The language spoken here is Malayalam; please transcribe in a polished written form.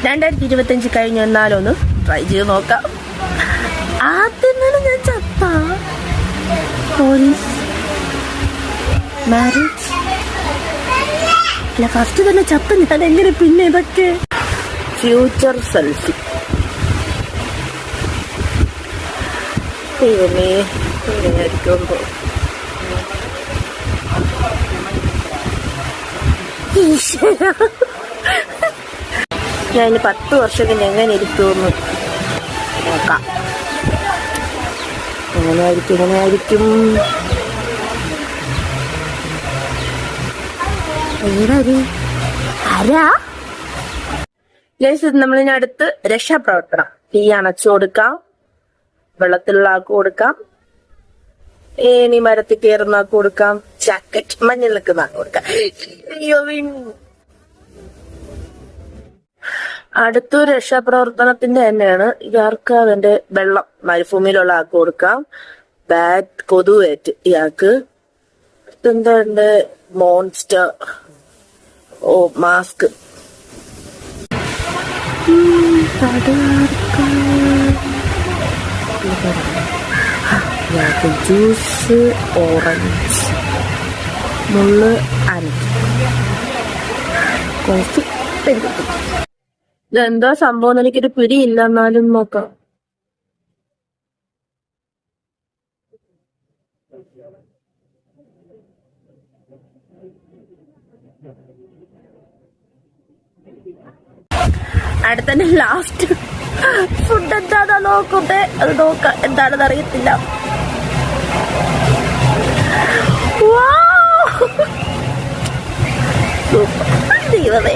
2025 കഴിഞ്ഞ് എന്നാലൊന്ന് ട്രൈ ചെയ്ത് നോക്കാം. ആദ്യം തന്നെ ഞാൻ ചത്ത പോലീസ് മാരേജ് അല്ല, ഫസ്റ്റ് തന്നെ ചത്ത ഞാൻ എങ്ങനെ പിന്നെ ഇതൊക്കെ. Future selfie. ദൈവമേ, എങ്ങനെയായിരിക്കുമ്പോ ഞാൻ ഇനി 10 വർഷം കഴിഞ്ഞ് എങ്ങനെ ഇരിക്കുമെന്ന് നോക്കാം. എങ്ങനെയായിരിക്കും ആരാ ഗൈസ്? നമ്മളിനി അടുത്ത് രക്ഷാപ്രവർത്തനം. തീ അണച്ചു കൊടുക്കാം, വെള്ളത്തിലുള്ള ആൾക്ക് കൊടുക്കാം, ഏണി മരത്തിൽ കയറുന്ന ആൾക്ക് കൊടുക്കാം, ജാക്കറ്റ് മഞ്ഞൾ നിൽക്കുന്ന ആൾക്ക് കൊടുക്കാം. അടുത്തൊരു രക്ഷാപ്രവർത്തനത്തിന്റെ തന്നെയാണ്. ഇയാൾക്ക് അവന്റെ വെള്ളം മരുഭൂമിയിലുള്ള ആൾക്ക് കൊടുക്കാം. ബാറ്റ് കൊതുവേറ്റ് ഇയാൾക്ക്. ഇതെന്താ മോൺസ്റ്റർ മാസ്ക്. ജ്യൂസ് ഓറഞ്ച് മുള്ള് അനക്ക് കോഫി. ഇതെന്താ സംഭവം എനിക്കൊരു പിടിയില്ല, എന്നാലും നോക്കാം. അടുത്തന്നെ ലാസ്റ്റ് ഫുഡ് എന്താണെന്ന് നോക്കട്ടെ. അത് നോക്കാം, എന്താണെന്ന് അറിയത്തില്ല. സൂപ്പർ. ദൈവമേ.